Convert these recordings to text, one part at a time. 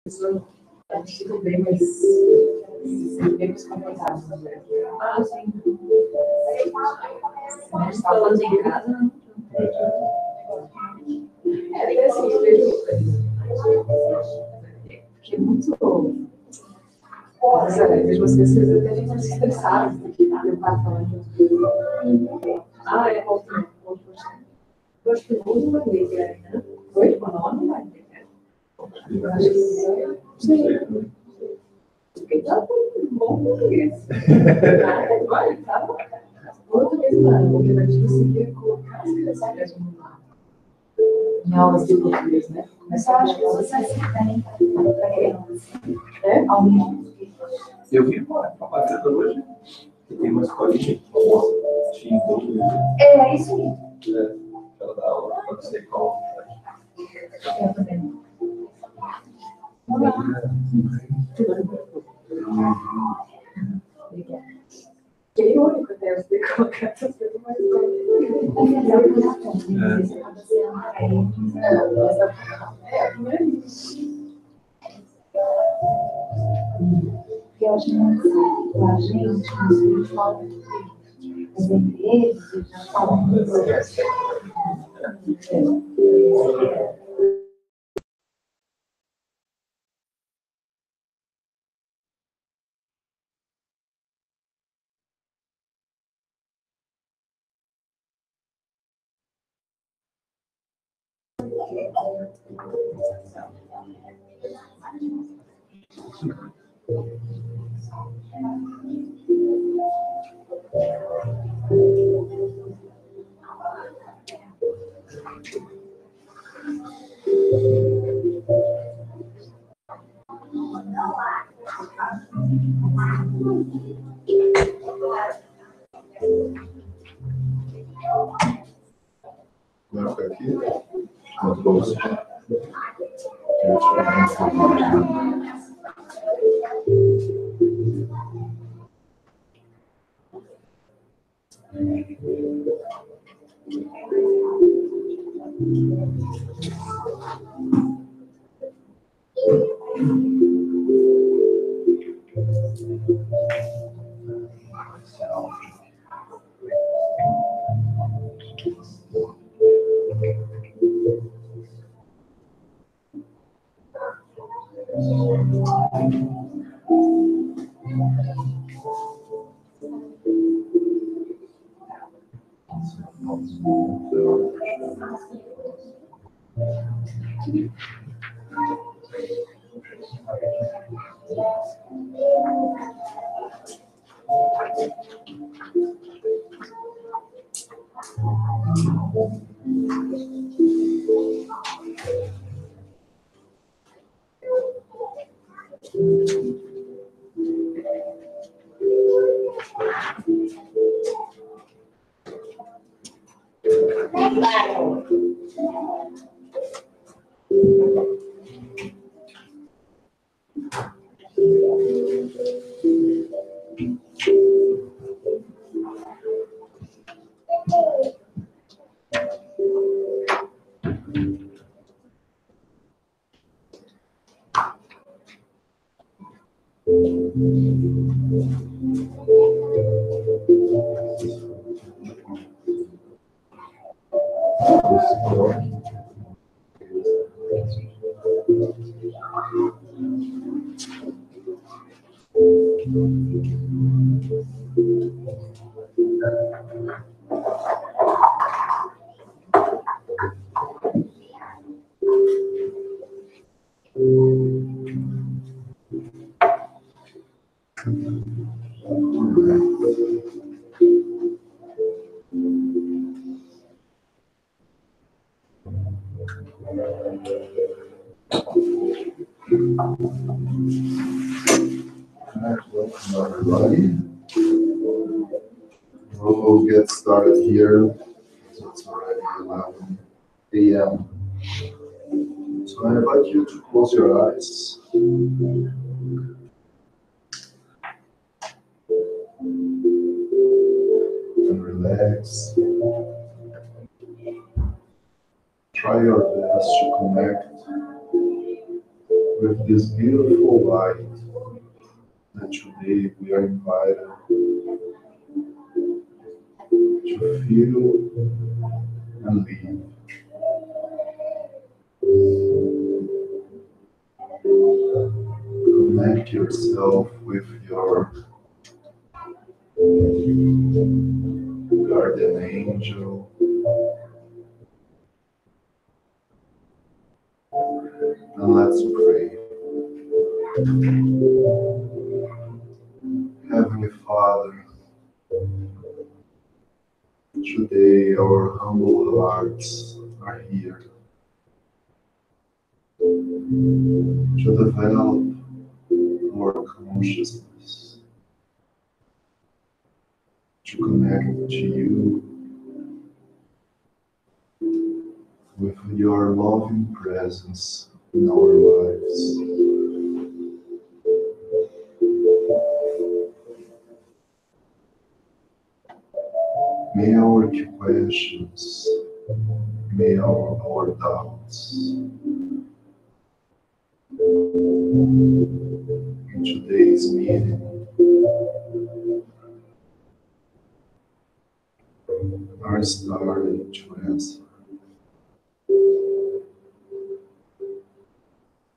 Isso a gente fica bem mais confortável, na verdade. Ah, sim. A gente está falando em casa, né? É assim, eu vejo. Porque é muito. Às vezes as pessoas até ficam estressadas, porque eu paro falando. Ah, é ótimo. Eu acho que não usa inglês, né? Oi? Não vai ter. Eu acho que sim. Porque tá bom português. Olha, tá bom. Português não, porque vai conseguir colocar as crianças em aulas de português, né? Mas eu acho que isso vai ser bem para criança. É? Eu vi uma propaganda hoje, que tem uma escolinha de inglês. É isso aí. Ela dá aula para você qual. Eu também. Obrigada. Que é único, né? Você colocar essas coisas mais eu acho que a gente não se fala, mas entre eles, eles já falam muito. Vai ficar aqui? Muito bom. Welcome everybody. We'll get started here. So it's already 11 a.m. So I invite you to close your eyes. And relax. Try your best to connect with this beautiful light that today we are invited to feel and live. Connect yourself with your guardian angel, and let's pray. Heavenly Father, today our humble hearts are here to develop our consciousness, to connect to you with your loving presence in our lives. May our questions, may our doubts in today's meeting are starting to answer.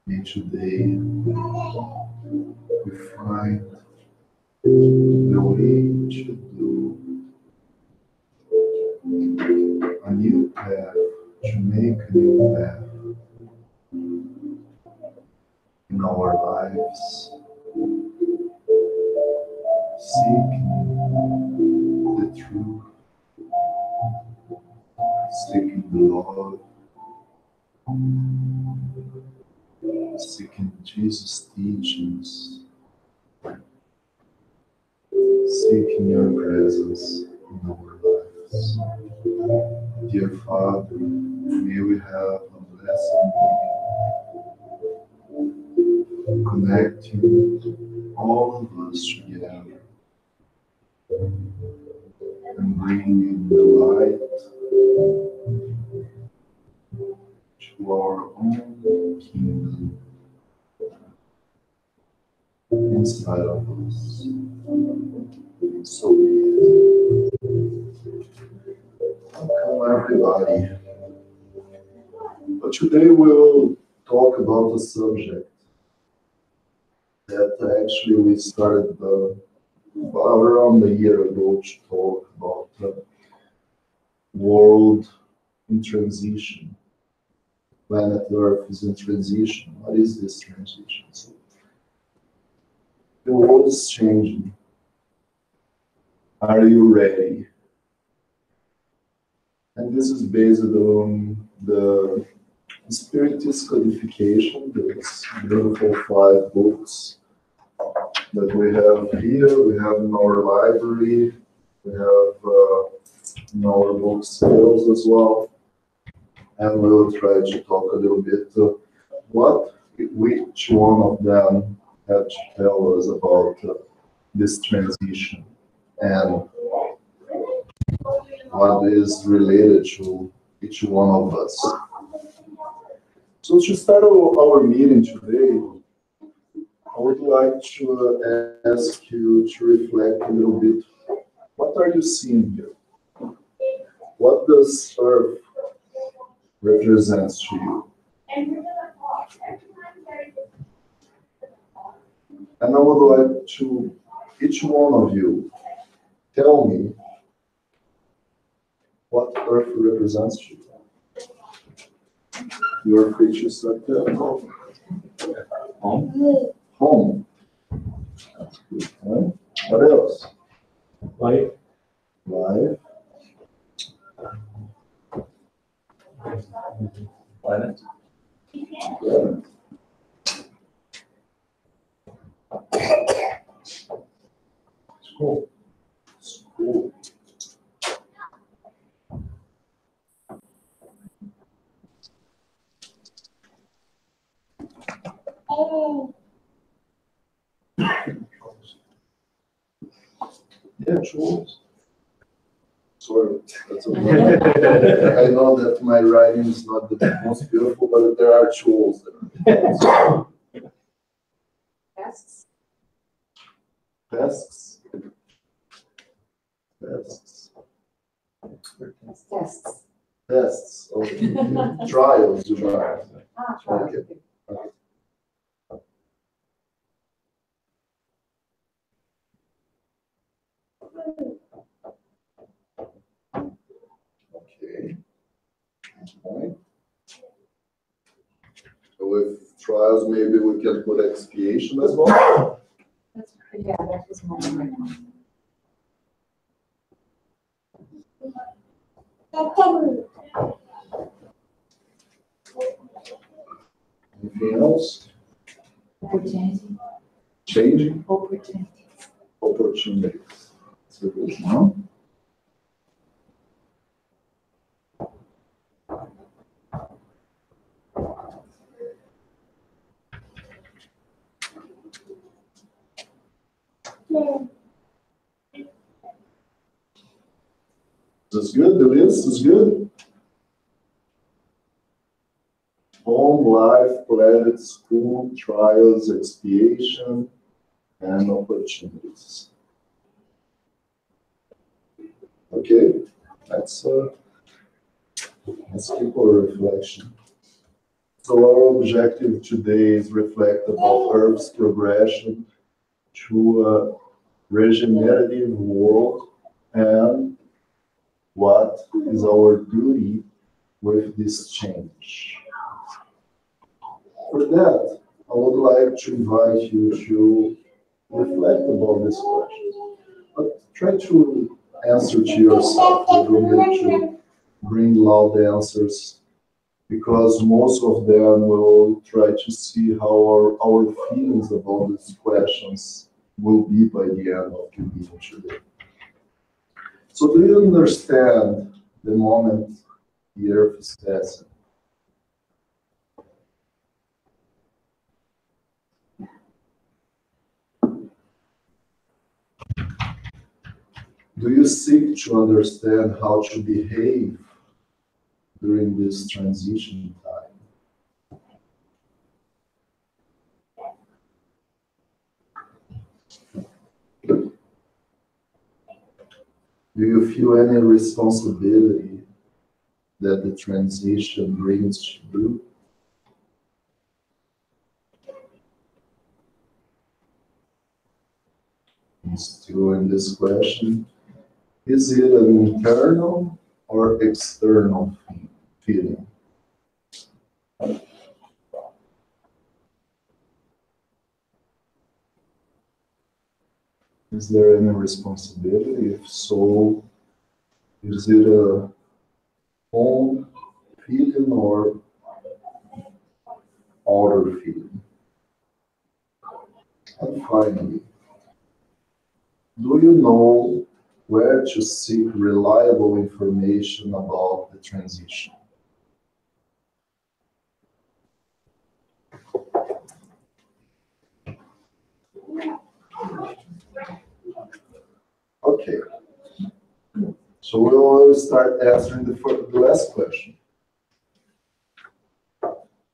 May today we find the way to do a new path, to make a new path in our lives, seeking the truth, seeking the love, seeking Jesus' teachings, seeking your presence in our lives. Dear Father, may we have a blessed meeting, connecting all of us together and bringing the light to our own kingdom inside of us. So be it. Welcome everybody. But today we'll talk about a subject that actually we started around a year ago to talk about the world in transition. Planet Earth is in transition. What is this transition? So, the world is changing. Are you ready? And this is based on the Spiritist codification, those beautiful 5 books that we have here, we have in our library, we have in our book sales as well. And we'll try to talk a little bit which one of them have to tell us about this transition and what is related to each one of us. So to start our meeting today, I would like to ask you to reflect a little bit. What are you seeing here? What does Earth represent to you? And I would like to, each one of you, tell me what Earth represents to you. Your features like that. Home. Home. That's good. Right? What else? Life. Life. Planet. Planet. School. School. Yeah, chores. Sorry, that's okay. I know that my writing is not the most beautiful, but there are chores there. Tests. Tests. Tests. It's tests. Tests. Okay. Trials, you know. Trials. Okay. Okay. Right. So with trials, maybe we can put expiation as well. Yeah, that was my recommendation. Anything else? Opportunity. Changing Opportunities. opportunities. So good, no? This is good. The list is good. Home, life, planet, school, trials, expiation, and opportunities. Okay, let's keep our reflection. So our objective today is reflect about Earth's progression to a regenerative world and what is our duty with this change. For that, I would like to invite you to reflect about this question. But try to answer to yourself. You don't need to bring loud answers, because most of them will try to see how our feelings about these questions will be by the end of the meeting today. So do you understand the moment the Earth is passing? Do you seek to understand how to behave during this transition time? Do you feel any responsibility that the transition brings to you? And still in this question, is it an internal or external feeling? Is there any responsibility? If so, is it a own feeling or outer feeling? And finally, do you know where to seek reliable information about the transition? Okay, so we'll start answering the last question.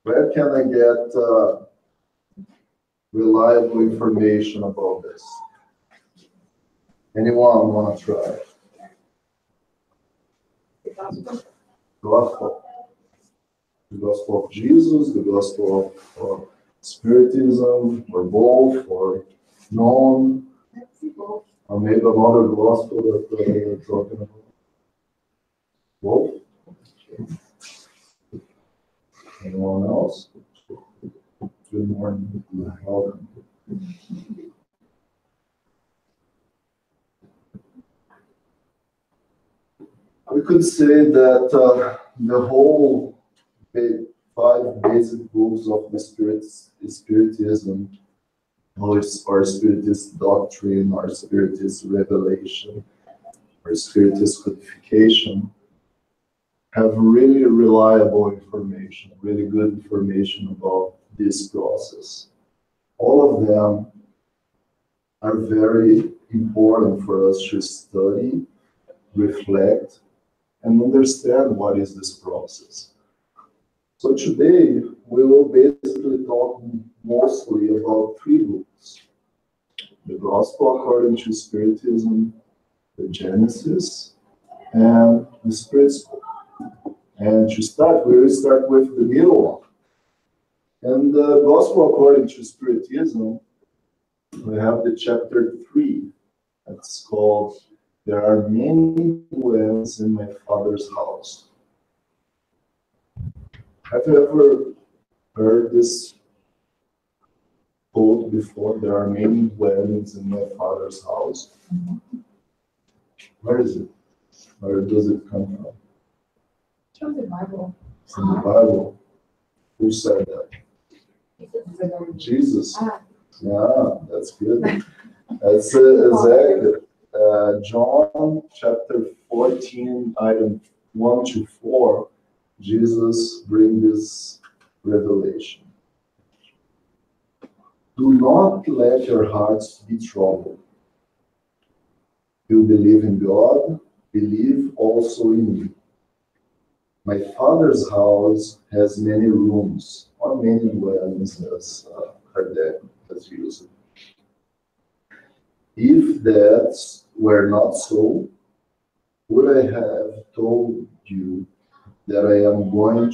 Where can I get reliable information about this? Anyone want to try? The gospel. Gospel. The gospel of Jesus, the gospel of Spiritism, or both, or none, or maybe another gospel that you're talking about. Both? Anyone else? Good morning. Welcome. We could say that the whole 5 basic books of the Spiritism, or Spiritist doctrine, or Spiritist revelation, or Spiritist codification, have really reliable information, really good information about this process. All of them are very important for us to study, reflect, and understand what is this process. So today, we will basically talk mostly about three books: the Gospel according to Spiritism, the Genesis, and the Spirit's book. And to start, we will start with the middle one. And the Gospel according to Spiritism, we have the chapter 3. It's called "There Are Many Dwellings in My Father's House." Have you ever heard this quote before? There are many dwellings in my Father's house. Where is it? Where does it come from? It's from the Bible. From the Bible. Who said that? Jesus. Yeah, that's good. That's exactly. John chapter 14, item 1 to 4, Jesus brings this revelation. Do not let your hearts be troubled. You believe in God, believe also in me. My Father's house has many rooms, or many dwellings, as Kardec has used it. If that were not so, would I have told you that I am going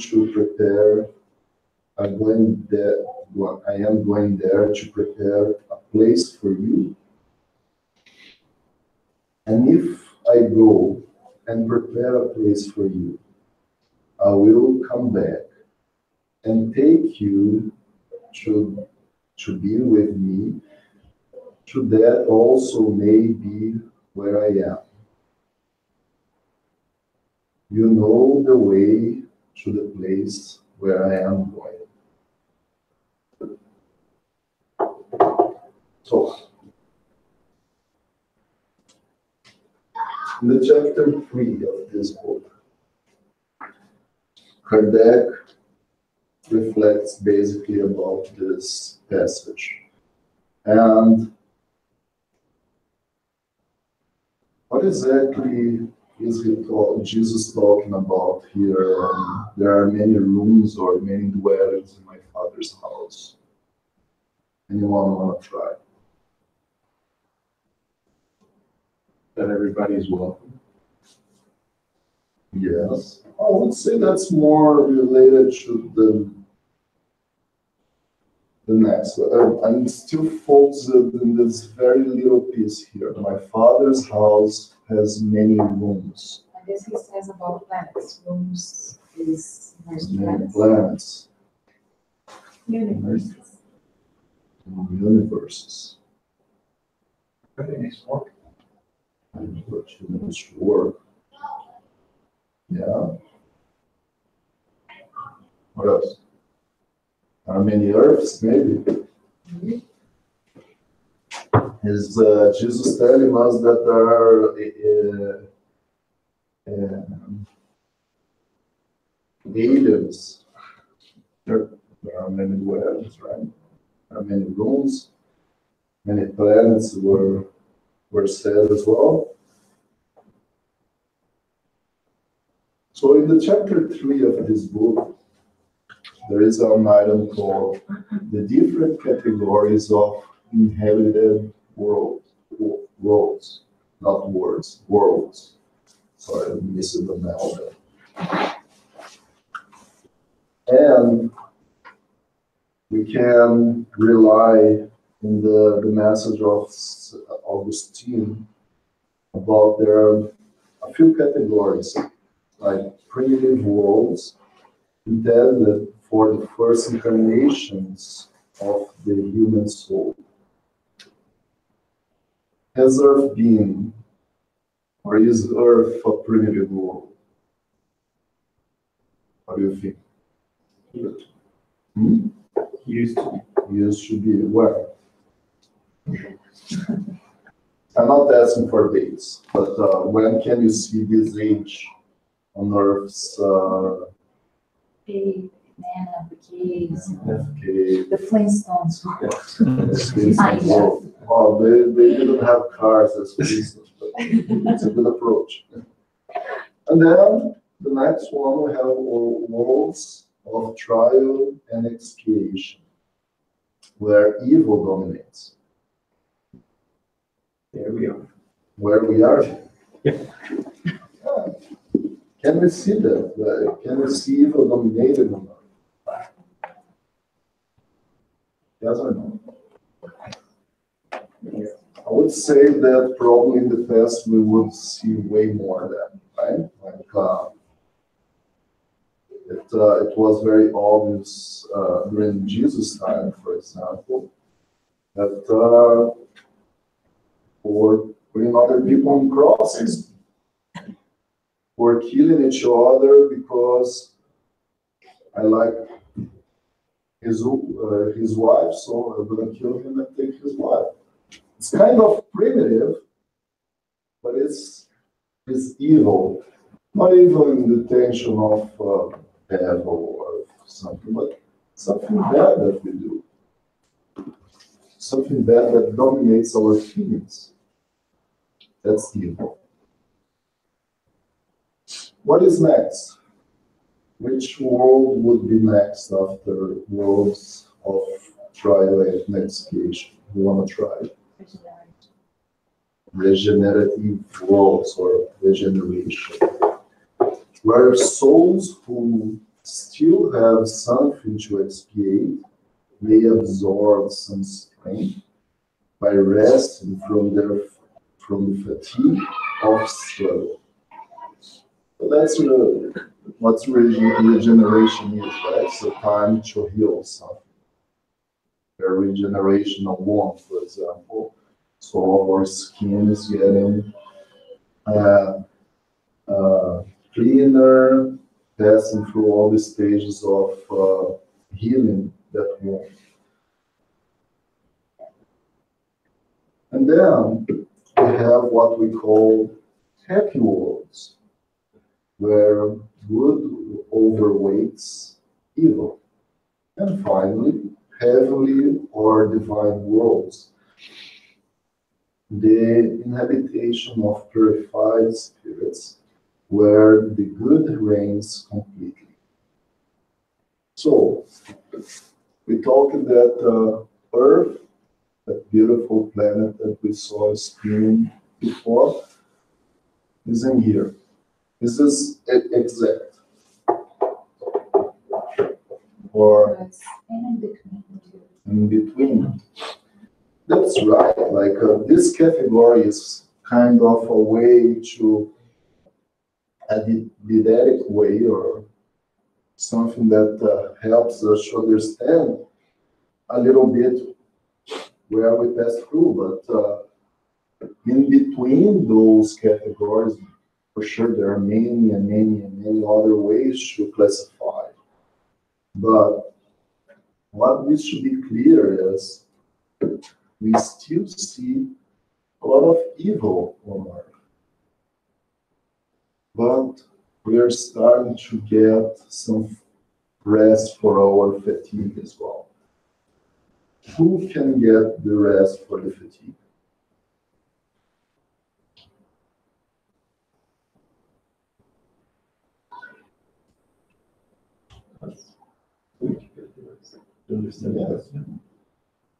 there to prepare a place for you? And if I go and prepare a place for you, I will come back and take you to be with me, so that also may be where I am. You know the way to the place where I am going. So, in the chapter 3 of this book, Kardec reflects basically about this passage. And what exactly is Jesus talking about here? There are many rooms or many dwellings in my Father's house. Anyone want to try? That everybody's welcome. Yes. I would say that's more related to the next one. I'm still focused in this very little piece here. My Father's house has many rooms. I guess he says about planets. Rooms is Many planets. Universes. Universes. Excellent. Sure. Yeah. What else? How many earths, maybe? Is Jesus telling us that there are aliens? There are many dwellings, right? There are many rooms, many planets were said as well. So in the chapter 3 of this book, there is an item called the different categories of inhabited worlds, not words, worlds. Sorry, I'm missing the now there. And we can rely in the message of Augustine about there are a few categories, like primitive worlds, intended for the first incarnations of the human soul. Has Earth been, or is Earth a primitive world? What do you think? Used to be. Used to be. Well, I'm not asking for dates, but when can you see this age on Earth's Big Man of the Caves. FK? The Flintstones. Well, they didn't have cars as Flintstones, but it's a good approach. And then the next one we have worlds of trial and expiation. where evil dominates. There we are. Where we are. Yeah. Can we see that? Can we see evil dominated or not? Yes or no? I would say that probably in the past we would see way more of that, right? Like it was very obvious during Jesus' time, for example, that for putting other people on crosses, for killing each other because I like his wife, so I'm gonna kill him and take his wife. It's kind of primitive, but it's evil. Not evil in the tension of devil or something, but something bad that we do. Something bad that dominates our feelings. That's evil. What is next? Which world would be next after worlds of trial and expiation? We want to try regenerative worlds or regeneration, where souls who still have something to expiate may absorb some strength by resting from the fatigue of struggle. So that's what regeneration is, right? It's a time to heal something. A regeneration of wound, for example. So our skin is getting cleaner, passing through all the stages of healing that wound. And then we have what we call happy worlds, where good overweights evil. And finally, heavenly or divine worlds, the inhabitation of purified spirits, where the good reigns completely. So, we talked that Earth, that beautiful planet that we saw spinning before, is in here. This is exact. Or It's in between. in between. That's right. Like this category is kind of a way to a didactic way or something that helps us to understand a little bit where we pass through. But in between those categories, for sure, there are many and many and many other ways to classify. But what needs to be clear is we still see a lot of evil on Earth. But we are starting to get some rest for our fatigue as well. Who can get the rest for the fatigue? Yes.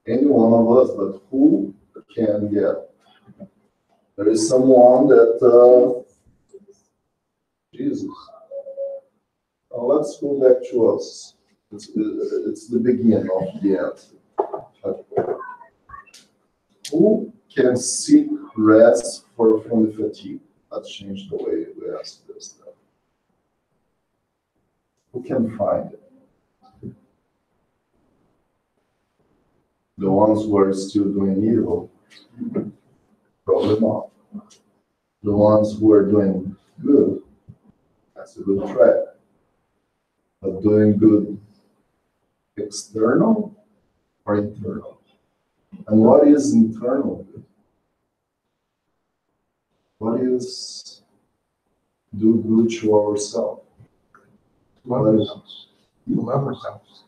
Any one of us, but who can get? There is someone that Jesus. Now let's go back to us. It's the beginning of the end. Who can seek rest from the fatigue? Let's change the way we ask this now. Who can find it? The ones who are still doing evil? Probably not. The ones who are doing good? That's a good track. But doing good external or internal? And what is internal good? What is do good to ourselves? Love ourselves. Love ourselves.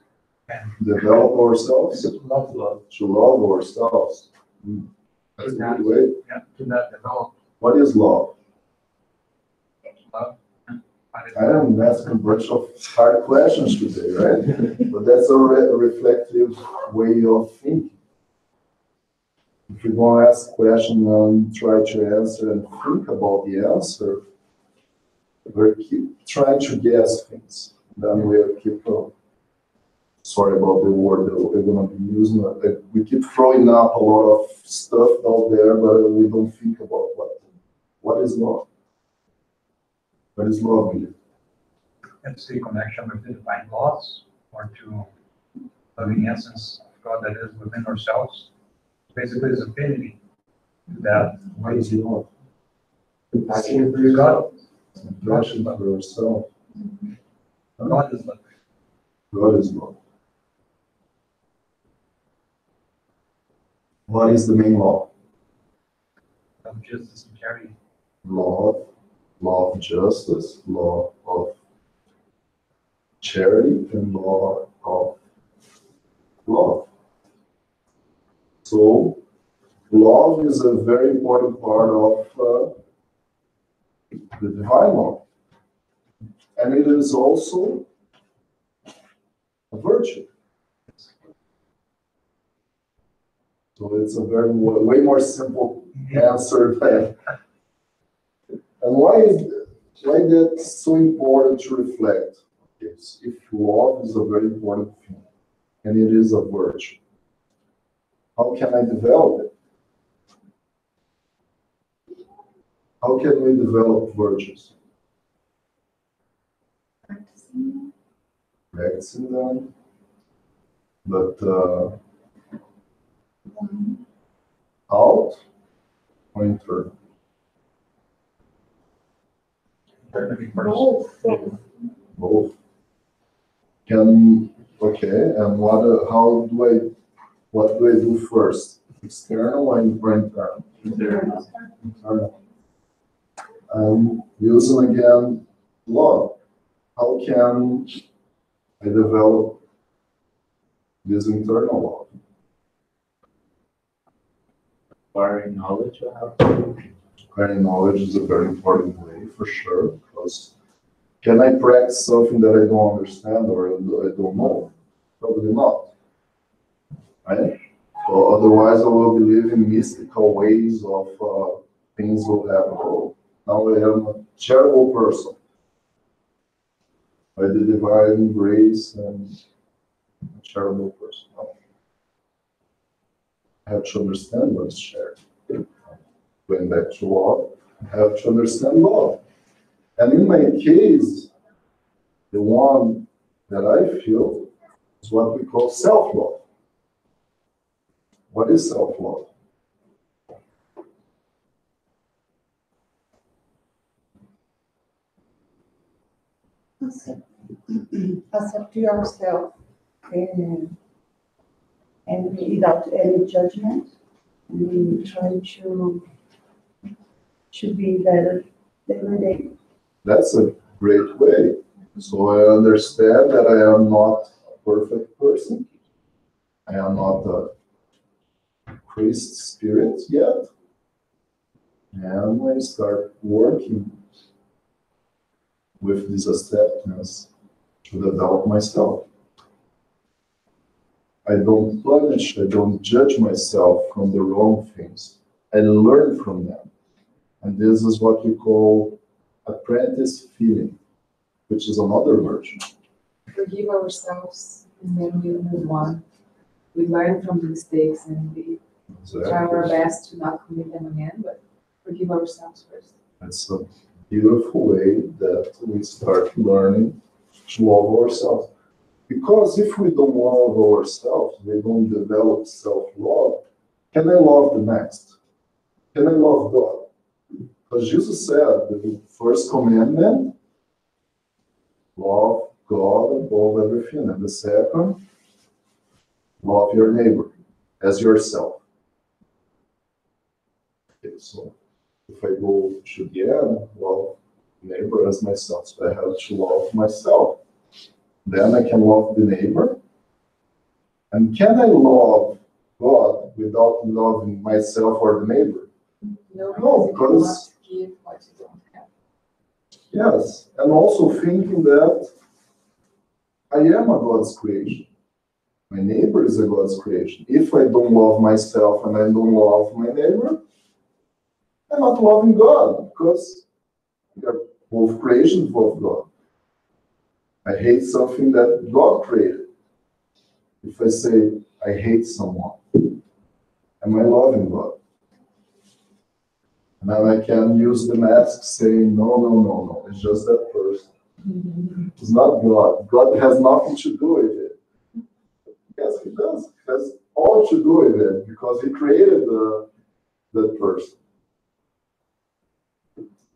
Develop ourselves? Love. To love ourselves. That's a good way. Yeah, to not develop What is love? love. I am asking a bunch of hard questions today, right? But that's a reflective way of thinking. If you're going to ask a question and try to answer and think about the answer, we keep trying to guess things. Then we keep, sorry about the word that we're going to be using, we keep throwing up a lot of stuff out there, but we don't think about what is love. What is love here? It's the connection with the divine laws, or to loving essence of God that is within ourselves. Basically, it's affinity to that. What is love? Passion for God. Passion for yourself. God is love. God is love. What is the main law? Of justice and charity. Law of justice, law of charity, and law of love. So, love is a very important part of the divine law. And it is also a virtue. So it's a way more simple answer than. And why that's so important to reflect? Is if love is a very important thing, and it is a virtue, how can I develop it? How can we develop virtues? Practicing them, but out or internal? Both. And what do I do first? External or internal? Internal. Using again love. How can I develop this internal love? Acquiring knowledge or how? Acquiring knowledge is a very important way, for sure, because can I practice something that I don't understand or I don't know? Probably not. Right? So otherwise I will believe in mystical ways of things will happen. Oh, now I am a charitable person. By the divine grace and a charitable person. No. I have to understand what is charity. Going back to love, I have to understand love. And in my case, the one that I feel is what we call self-love. What is self-love? Accept yourself and without any judgment, and try to be better every day. That's a great way. So I understand that I am not a perfect person. I am not a Christ spirit yet. And I start working with this acceptance to develop myself. I don't punish, I don't judge myself from the wrong things. I learn from them. And this is what we call apprentice feeling, which is another virtue. Forgive ourselves and then we move on. We learn from the mistakes and we try our best to not commit them again, but forgive ourselves first. It's a beautiful way that we start learning to love ourselves. Because if we don't love ourselves, we don't develop self-love, can I love the next? Can I love God? Because Jesus said, the first commandment, love God above everything. And the second, love your neighbor as yourself. Okay, so if I go to the end, love neighbor as myself. So I have to love myself. Then I can love the neighbor. And can I love God without loving myself or the neighbor? No, because because you must give what you don't have. Yes, and also thinking that I am a God's creation. My neighbor is a God's creation. If I don't love myself and I don't love my neighbor, I'm not loving God, because we are both creations of God. I hate something that God created. If I say I hate someone, am I loving God? And then I can use the mask saying, no, no, no, no, it's just that person. It's not God. God has nothing to do with it. Yes, he does. He has all to do with it because he created that person.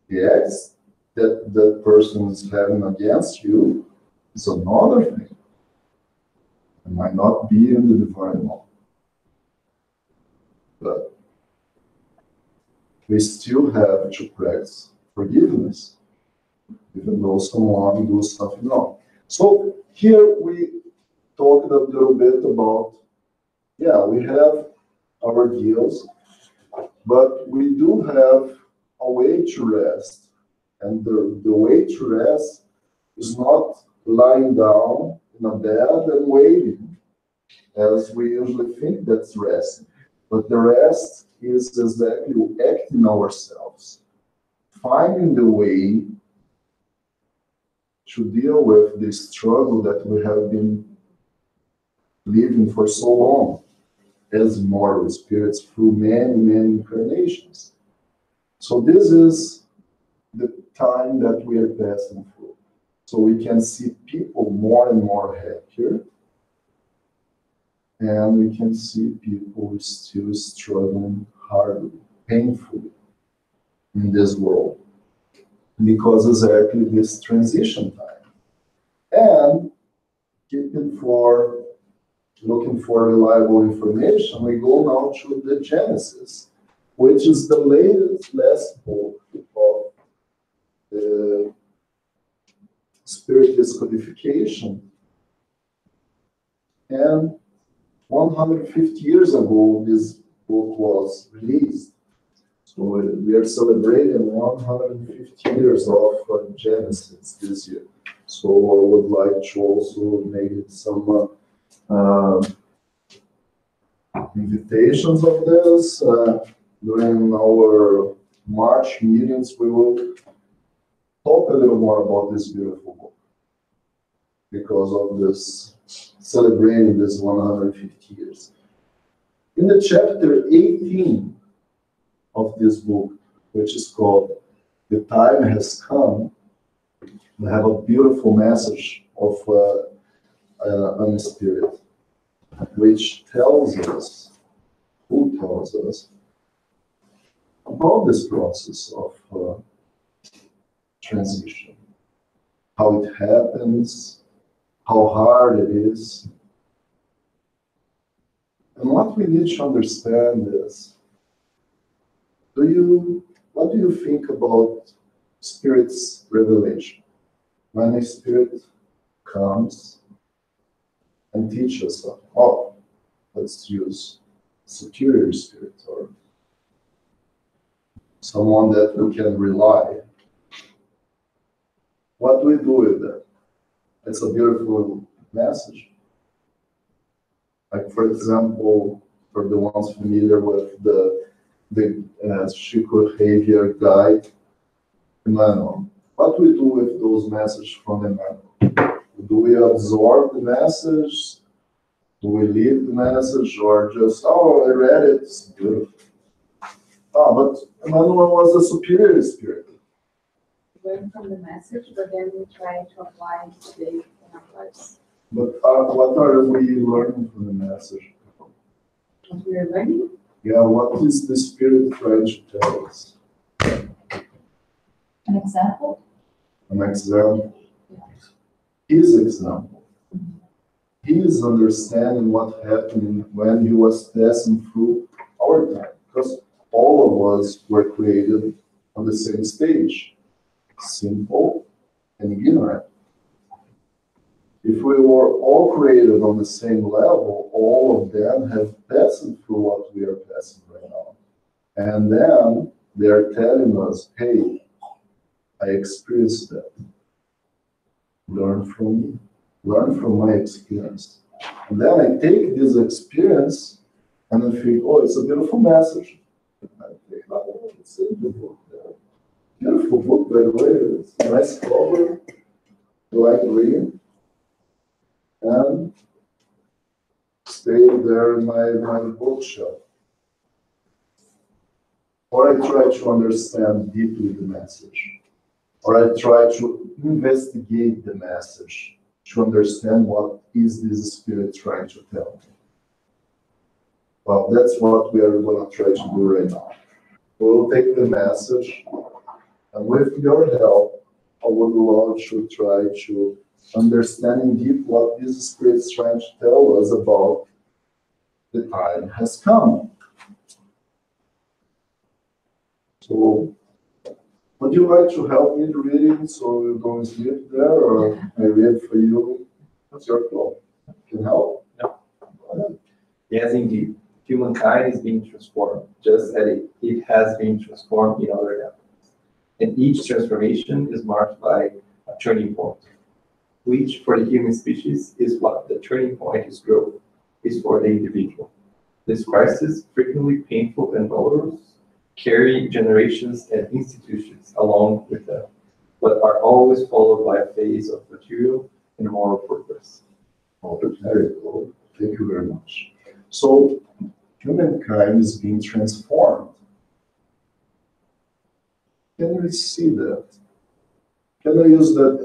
The acts that that person is having against you is another thing. It might not be in the divine law. But we still have to practice forgiveness, even though someone does something wrong. So here we talked a little bit about, yeah, we have our deals, but we do have a way to rest. And the way to rest is not lying down in a bed and waiting, as we usually think that's rest. But the rest is exactly acting ourselves, finding the way to deal with the struggle that we have been living for so long as mortal spirits through many, many incarnations. So this is the time that we are passing through. So we can see people more and more happier, and we can see people still struggling hardly, painfully in this world, because exactly this transition time. And looking for reliable information, we go now to the Genesis, which is the last book of the Spirit Discodification. And 150 years ago, this book was released. So we are celebrating 150 years of Genesis this year. So I would like to also make some invitations of this. During our March meetings, we will talk a little more about this beautiful book because of this celebrating this 150 years. In the chapter 18 of this book, which is called "The Time Has Come," we have a beautiful message of an spirit, which tells us about this process of transition, how it happens, how hard it is. And what we need to understand is, what do you think about Spirit's revelation? When a spirit comes and teaches us, oh, let's use superior spirit or someone that we can rely. What do we do with that? It's a beautiful message. Like, for example, for the ones familiar with the Chico-Xavier guide, Emmanuel. What do we do with those messages from Emmanuel? Do we absorb the message? Do we leave the message, or just, oh, I read it, it's beautiful? Oh, but Emmanuel was a superior spirit. Learn from the message, but then we try to apply it today in our lives. But what are we learning from the message? What we are learning? Yeah, what is the spirit trying to tell us? An example? An example. His example. His understanding what happened when he was passing through our time. Because all of us were created on the same stage. Simple and ignorant. If we were all created on the same level, all of them have passed through what we are passing right now. And then they are telling us, hey, I experience that. Learn from me. Learn from my experience. And then I take this experience and I think, oh, it's a beautiful message. I think, oh, it's in the book. Beautiful book, by the way. It's a nice cover. I like reading. And stay there in my bookshelf. Or I try to understand deeply the message. Or I try to investigate the message to understand what is this spirit trying to tell me. Well, that's what we are going to try to do right now. We'll take the message, and with your help, I would love to try to understand in deep what this spirit is trying to tell us about the time has come. So, would you like to help me reading so you don't sleep there, or I read for you? What's your call? Can help? No. Yes, indeed. Humankind is being transformed, just as it has been transformed in other levels. And each transformation is marked by a turning point, which for the human species is what the turning point is growth, is for the individual. This crisis, frequently painful and dolorous, carry generations and institutions along with them, but are always followed by a phase of material and moral progress. Oh, very cool. Thank you very much. So, humankind is being transformed. Can we see that? Can I use that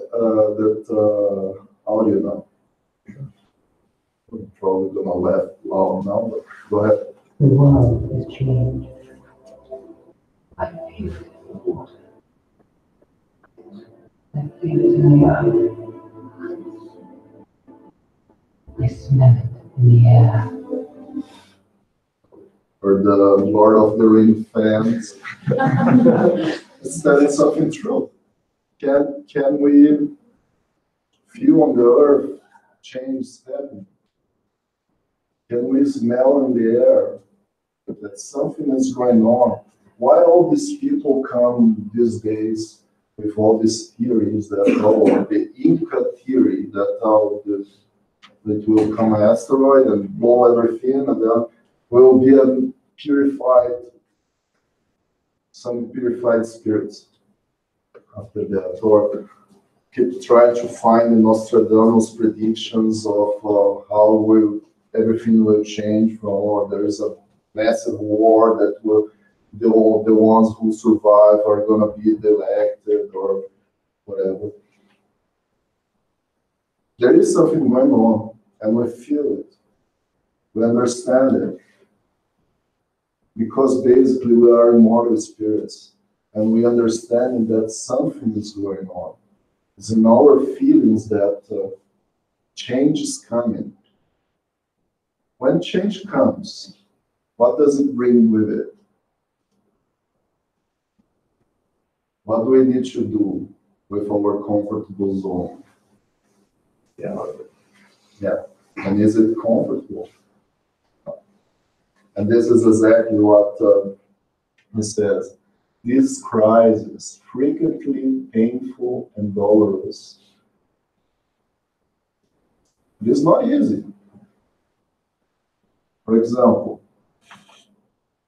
audio now? I'm probably gonna laugh loud now, but go ahead. The world has changed. I feel it in the water. I feel it in the earth. I smell it in the air. Or the Lord of the Ring fans. It's telling something true. Can we feel on the earth change happening? Can we smell in the air that something is going on? Why all these people come these days with all these theories that the Inca theory that it will come an asteroid and blow everything, and then will be some purified spirits after that, or keep trying to find the Nostradamus predictions of how everything will change, or there is a massive war that will the ones who survive are going to be elected or whatever. There is something going on, and we feel it. We understand it. Because basically we are immortal spirits, and we understand that something is going on. It's in our feelings that change is coming. When change comes, what does it bring with it? What do we need to do with our comfortable zone? Yeah. And is it comfortable? And this is exactly what he says. This crisis, frequently painful and dolorous, it is not easy. For example,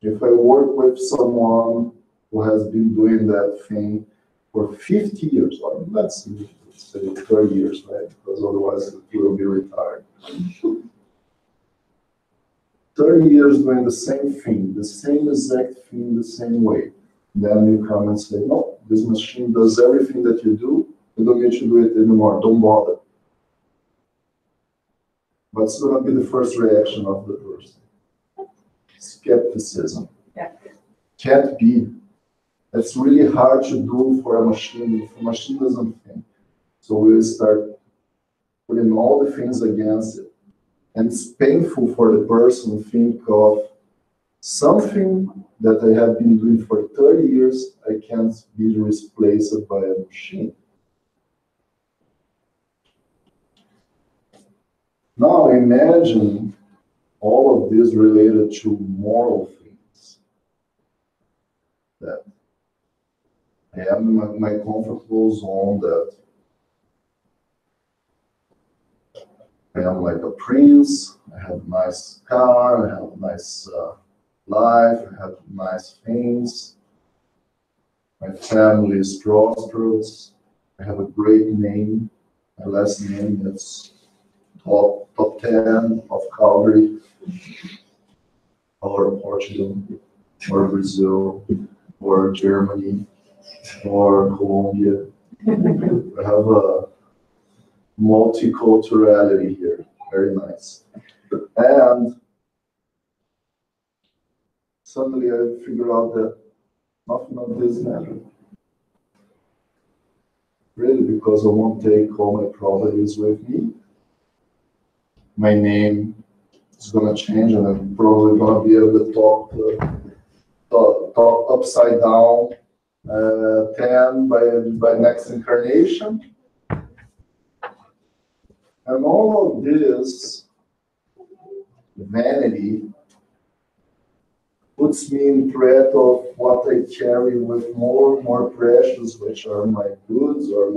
if I work with someone who has been doing that thing for 50 years, or let's say 30 years, right? Because otherwise he will be retired. 30 years doing the same thing, the same exact thing, the same way. Then you come and say, no, this machine does everything that you do, you don't need to do it anymore, don't bother. What's going to be the first reaction of the person? Skepticism. Yeah. Can't be. It's really hard to do for a machine if a machine doesn't think. So we'll start putting all the things against it. And it's painful for the person to think of something that I have been doing for 30 years, I can't be replaced by a machine. Now imagine all of this related to moral things. That I am in my comfortable zone that I am like a prince. I have a nice car. I have a nice life. I have nice things. My family is prosperous. I have a great name. My last name is top 10 of Calgary, or Portugal, or Brazil, or Germany, or Colombia. I have a multiculturality here. Very nice. And suddenly I figured out that nothing of this mattered. Really, because I won't take all my properties with me. My name is gonna change, and I'm probably gonna be at the top upside down 10 by next incarnation. And all of this vanity puts me in threat of what I carry with more precious, which are my goods or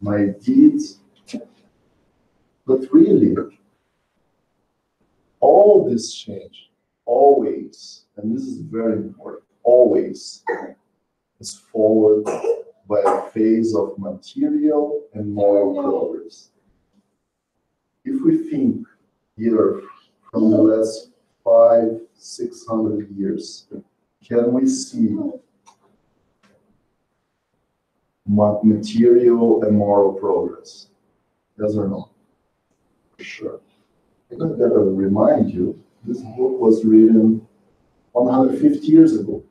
my deeds. But really, all this change, always, and this is very important, always is followed by a phase of material and moral progress. If we think here from the last 500-600 years, can we see material and moral progress? Yes or no? For sure. I gotta remind you, this book was written 150 years ago,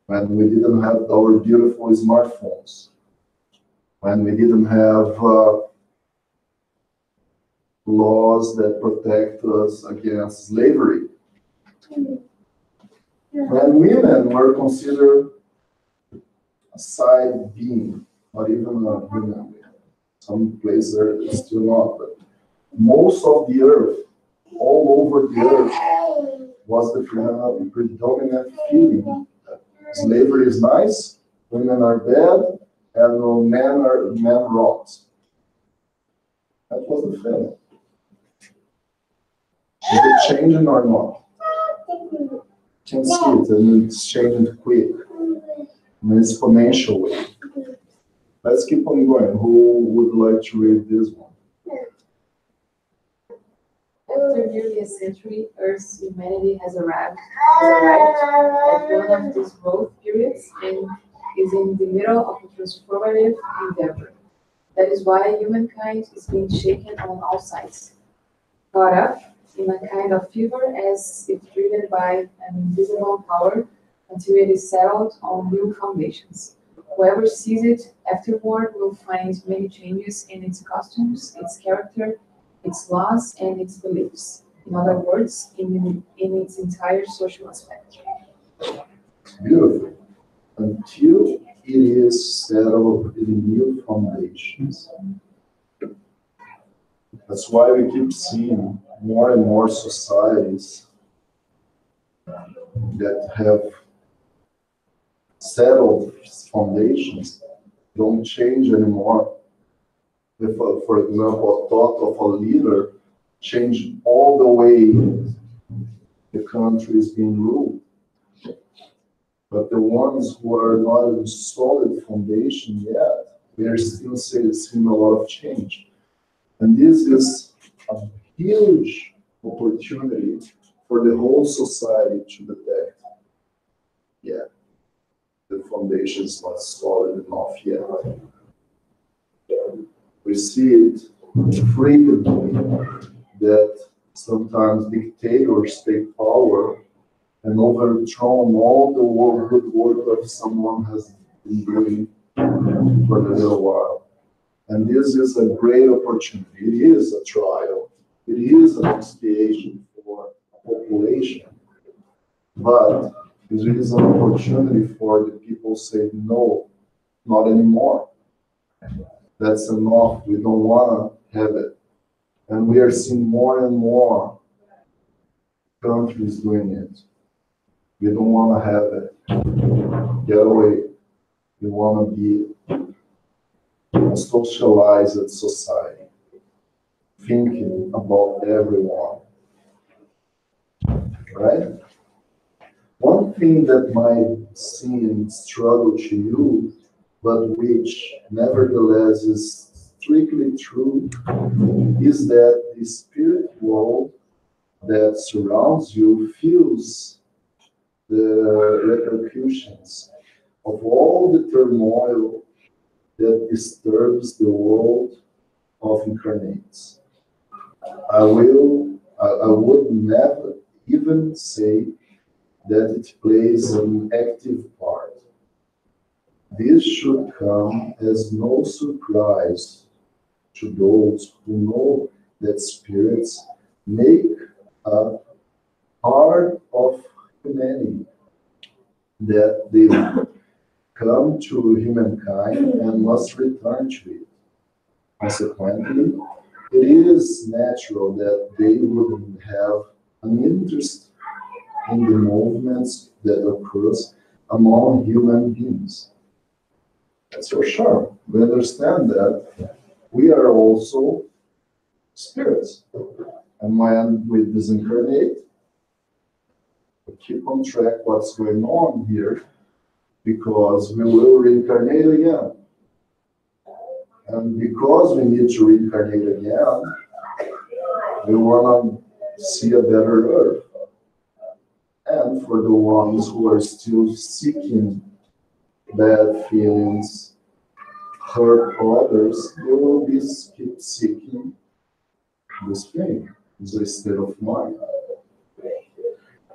when we didn't have our beautiful smartphones, when we didn't have laws that protect us against slavery, when women were considered a side being, not even a human. Some places are still not, but most of the earth, all over the earth, was the predominant feeling that slavery is nice, women are bad, and men rot. That was the feeling. Is it changing or not? Can see it, and it's changing quick, in an exponential way. Let's keep on going. Who would like to read this one? After nearly a century, Earth's humanity has arrived at one of these growth periods and is in the middle of a transformative endeavor. That is why humankind is being shaken on all sides, caught up in a kind of fever as if driven by an invisible power until it is settled on new foundations. Whoever sees it afterward will find many changes in its costumes, its character, its laws, and its beliefs. In other words, in its entire social aspect. Beautiful. Until it is settled in new foundations. That's why we keep seeing more and more societies that have settled foundations don't change anymore. If, for example, a thought of a leader change all the way the country is being ruled. But the ones who are not in solid foundation yet, we are still seeing a lot of change. And this is a huge opportunity for the whole society to detect. Yeah, the foundation is not solid enough yet. We see it frequently that sometimes dictators take power and overthrow all the good work that someone has been doing for a little while. And this is a great opportunity. It is a trial. It is an expiation for a population. But it is an opportunity for the people to say, no, not anymore. That's enough. We don't want to have it. And we are seeing more and more countries doing it. We don't want to have it. Get away. We want to be a socialized society, thinking about everyone, right? One thing that might seem struggle to you, but which nevertheless is strictly true, is that the spirit world that surrounds you feels the repercussions of all the turmoil that disturbs the world of incarnates. I would never even say that it plays an active part. This should come as no surprise to those who know that spirits make up part of humanity, that they come to humankind and must return to it. Consequently, it is natural that they would have an interest in the movements that occurs among human beings. That's for sure. We understand that we are also spirits. And when we disincarnate, we keep on track what's going on here, because we will reincarnate again. And because we need to reincarnate again, we want to see a better earth. And for the ones who are still seeking bad feelings, hurt others, they will be keep seeking this pain, this state of mind.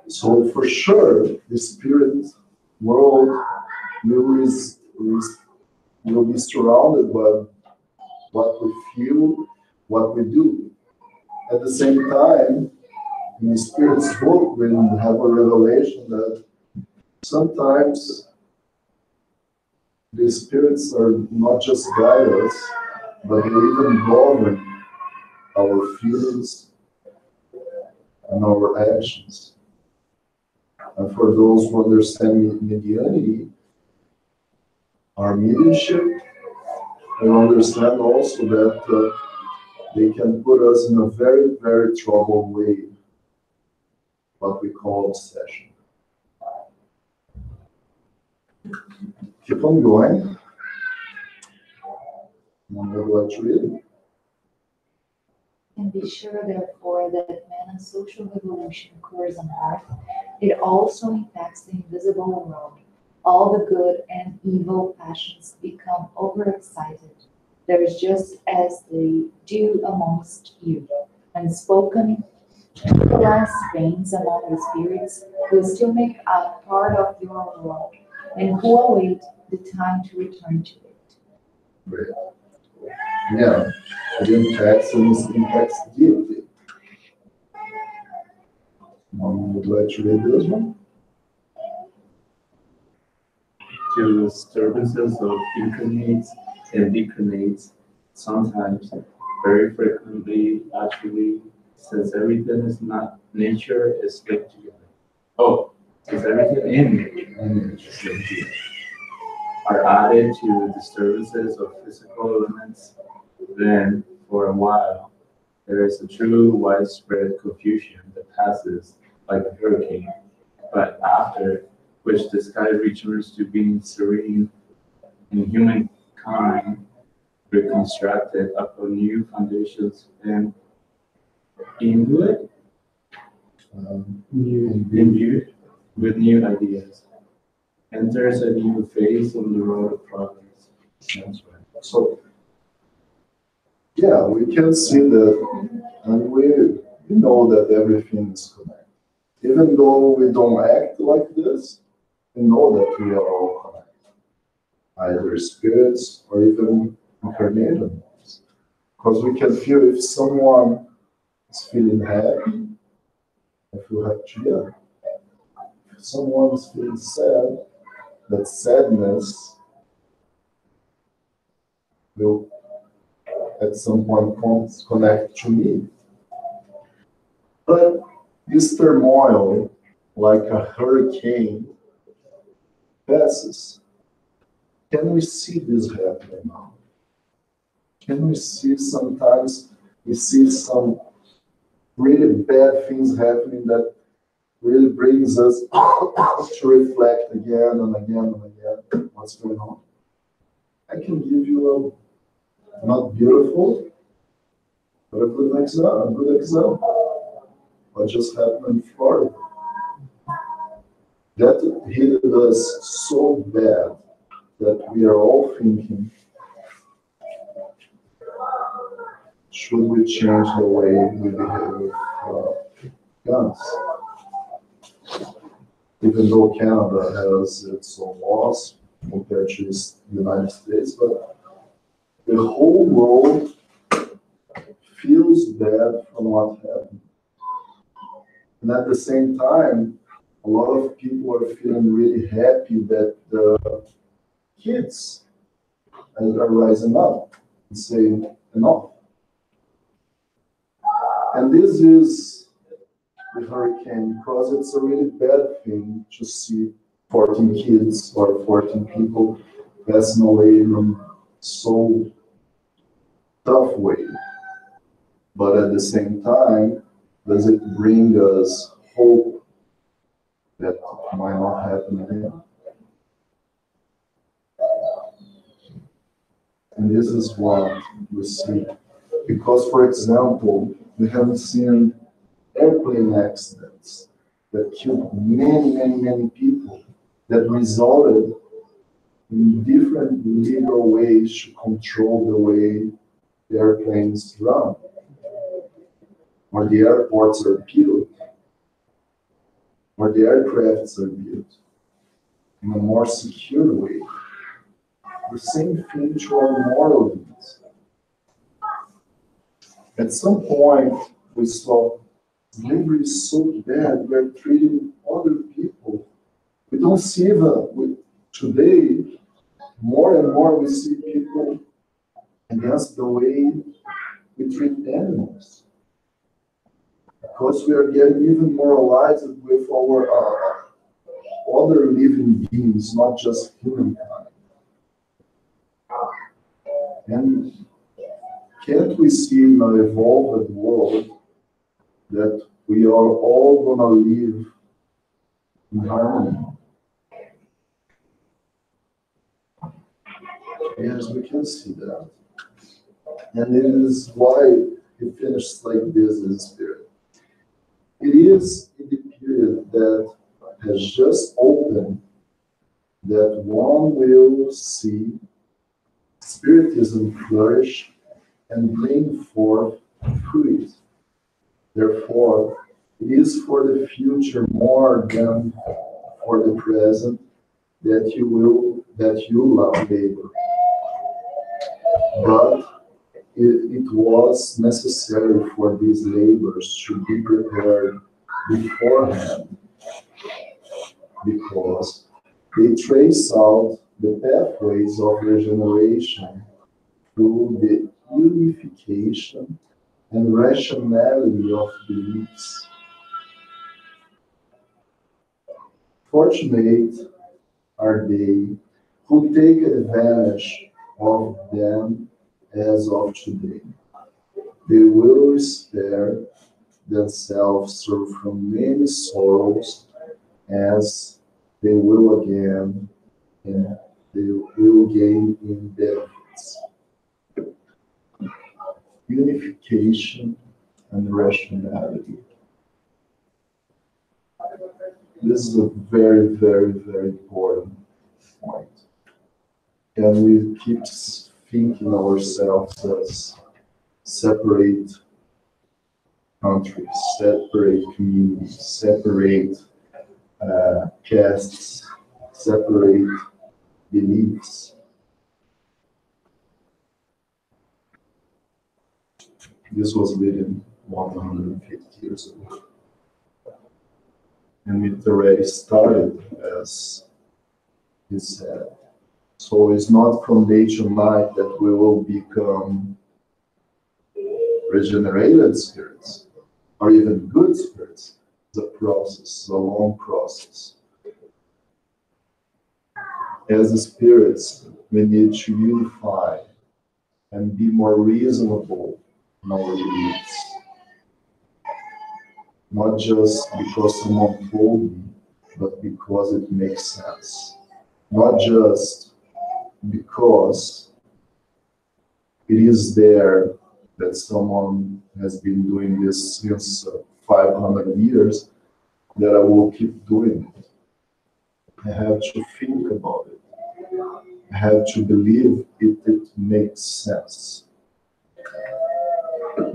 So for sure, the spirit world will be surrounded by what we feel, what we do. At the same time, in the Spirit's book, we have a revelation that sometimes the spirits are not just guide us, but they even govern our feelings and our actions. And for those who understand medianity, our mediumship, they understand also that they can put us in a very, very troubled way, what we call obsession. Keep on going. Number what you read. And be sure, therefore, that when a social revolution occurs on earth, it also impacts the invisible world. All the good and evil passions become overexcited. There is just as they do amongst you. Unspoken glass veins among the spirits who still make up part of your world and who await the time to return to it. Great. Yeah, it impacts deeply. Mom would like to read this one. To disturbances of incarnates and decarnates, sometimes, very frequently, actually, since everything is not nature, is linked together. Oh, since everything in nature is linked together, are added to disturbances of physical elements, then, for a while, there is a true widespread confusion that passes like a hurricane, but after which the sky returns to being serene and humankind reconstructed upon new foundations and imbued with new ideas, enters a new phase on the road of progress. That's right. So, yeah, we can see that, and we know that everything is connected. Even though we don't act like this, we know that we are all connected, either spirits or even incarnated ones. Because we can feel if someone is feeling happy, I feel happy together. If someone is feeling sad, that sadness will at some point connect to me. But this turmoil, like a hurricane, passes. Can we see this happening now? Can we see sometimes we see some really bad things happening that really brings us to reflect again and again and again what's going on? I can give you a not beautiful, but a good example. What just happened in Florida? That hit us so bad that we are all thinking, should we change the way we behave with guns? Even though Canada has its own laws compared to the United States, but the whole world feels bad from what happened. And at the same time, a lot of people are feeling really happy that the kids are rising up and saying enough. And this is the hurricane because it's a really bad thing to see 14 kids or 14 people passing away in so tough way. But at the same time, does it bring us hope that might not happen again? And this is what we see. Because, for example, we have seen airplane accidents that killed many people that resulted in different legal ways to control the way the airplanes run or the airports are built or the aircrafts are built in a more secure way. The same thing to our moral needs. At some point, we saw slavery is so bad, we're treating other people. We don't see today, more and more we see people against the way we treat animals. Because we are getting even moralized with our other living beings, not just humankind. And can't we see in an evolved world that we are all going to live in harmony? Yes, we can see that. And it is why it finished like this in spirit. It is in the period that has just opened that one will see Spiritism flourish and bring forth fruit. Therefore, it is for the future more than for the present that you love labor. But it was necessary for these labors to be prepared beforehand, because they trace out the pathways of regeneration through the unification and rationality of beliefs. Fortunate are they who take advantage of them as of today. They will spare themselves from many sorrows, as they will again, and they will gain in benefits. Unification and rationality. This is a very, very, very important point. And we keep thinking ourselves as separate countries, separate communities, separate castes, separate beliefs. This was written 150 years ago. And it already started, as he said. So it's not from day to night that we will become regenerated spirits, or even good spirits. It's a process, a long process. As the spirits, we need to unify and be more reasonable in our beliefs. Not just because someone told me, but because it makes sense. Not just because it is there that someone has been doing this since 500 years, that I will keep doing it. I have to think about it. I have to believe it makes sense.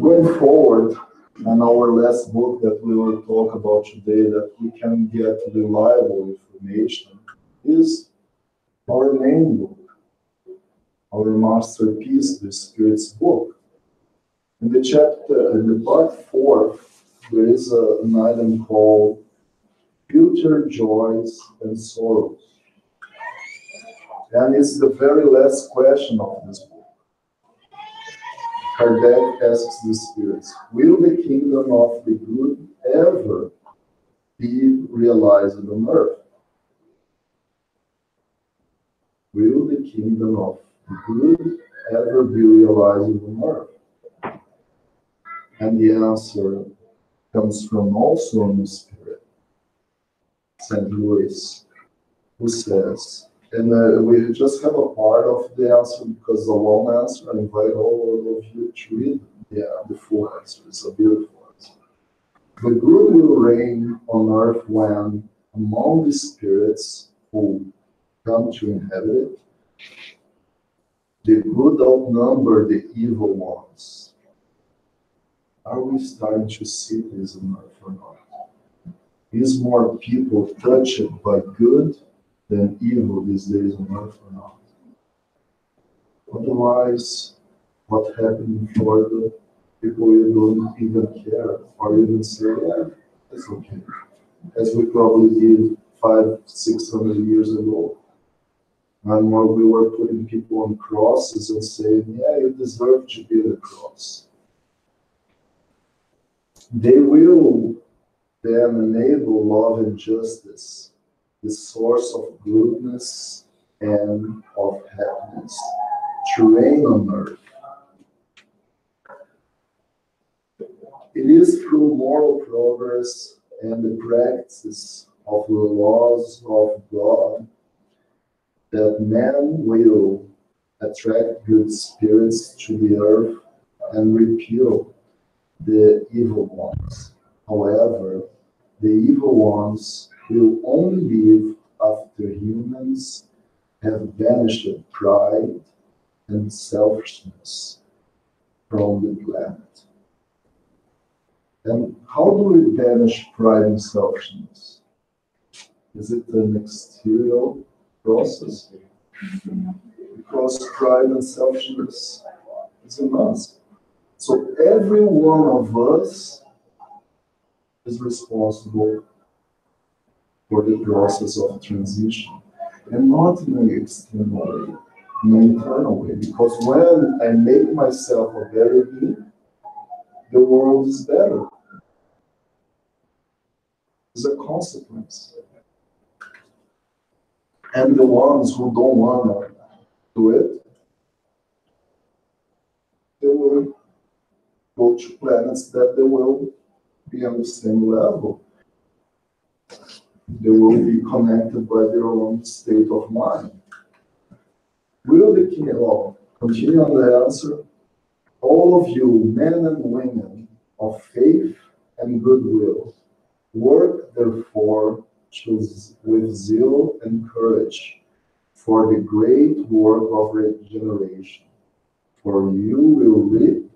Going forward, and our last book that we will talk about today, that we can get reliable information, is our main book, our masterpiece, the Spirit's book. In the chapter, in the part 4, there is an item called Future Joys and Sorrows. And it's the very last question of this book. Kardec asks the spirits, will the kingdom of the good ever be realized on earth? Will the kingdom of the good ever be realized on earth? And the answer comes from also in the spirit, St. Louis, who says, and we just have a part of the answer because the long answer. I invite all of you to read the full answer. It's a beautiful answer. The good will reign on earth when, among the spirits who come to inhabit it, the good outnumber the evil ones. Are we starting to see this on earth or not? Is more people touched by good than evil these days on earth or not? Otherwise, what happened in Florida, people don't even care or even say, yeah, it's okay. As we probably did 500-600 years ago. And when we were putting people on crosses and saying, yeah, you deserve to be on the cross. They will then enable love and justice, the source of goodness and of happiness, to reign on earth. It is through moral progress and the practice of the laws of God that man will attract good spirits to the earth and repel the evil ones. However, the evil ones will only live after humans have banished pride and selfishness from the planet. And how do we banish pride and selfishness? Is it an exterior process? Because pride and selfishness is in us. So every one of us is responsible for the process of transition, and not in an external way, in an internal way. Because when I make myself a better being, the world is better. It's a consequence. And the ones who don't want to do it, they will go to planets that they will be on the same level. They will be connected by their own state of mind. Will the king, continue on the answer? All of you, men and women of faith and goodwill, work therefore with zeal and courage for the great work of regeneration, for you will reap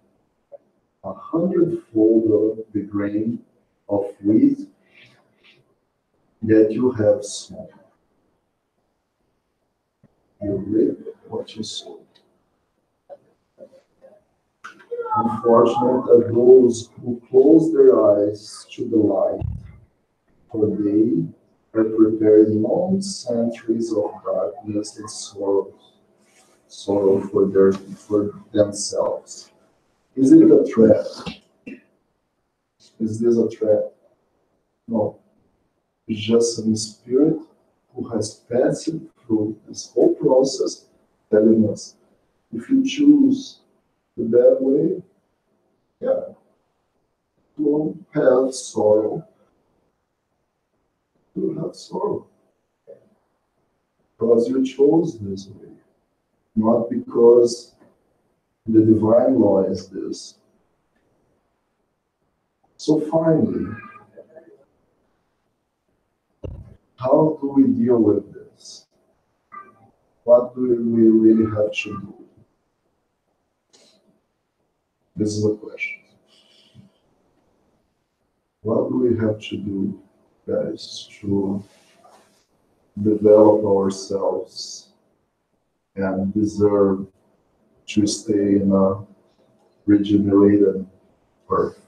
100-fold of the grain of wheat that you have sown. You reap what you sow. Unfortunate are those who close their eyes to the light, for they are preparing long centuries of darkness and sorrow for themselves. Is it a trap? Is this a trap? No. It's just a spirit who has passed through this whole process telling us, if you choose the bad way, yeah, you'll have sorrow. You'll have sorrow. Because you chose this way, not because the divine law is this. So finally, how do we deal with this? What do we really have to do? This is the question. What do we have to do, guys, to develop ourselves and deserve to stay in a regenerated earth?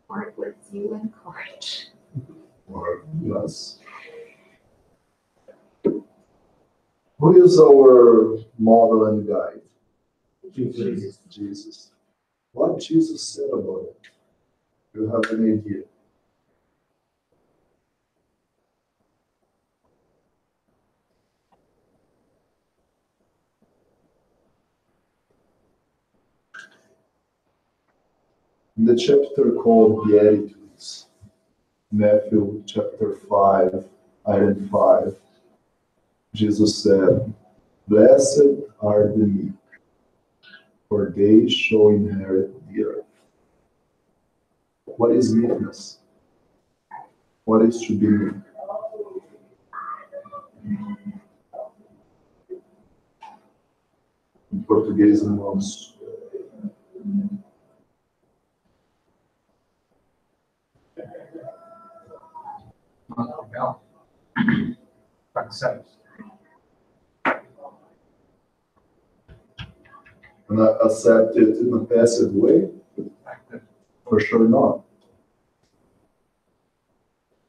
Work with you and courage. Or yes. Who is our model and guide? Jesus. Jesus. What Jesus said about it? Do you have any idea? In the chapter called Beatitudes, Matthew chapter 5, item 5, Jesus said, "Blessed are the meek, for they shall inherit the earth." What is meekness? What is to be meek? Em português, irmãos. Legal. Accept. And I accept it in a passive way? For sure not.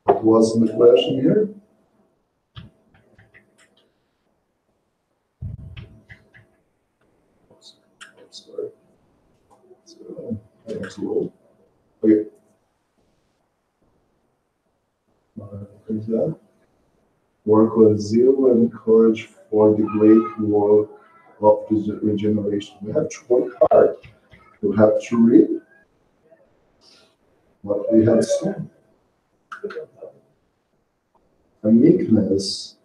What was the question here? Sorry. Too old. Okay. What is that? Work with zeal and courage for the great work of regeneration. We have to work hard. We have to read what we have seen. And meekness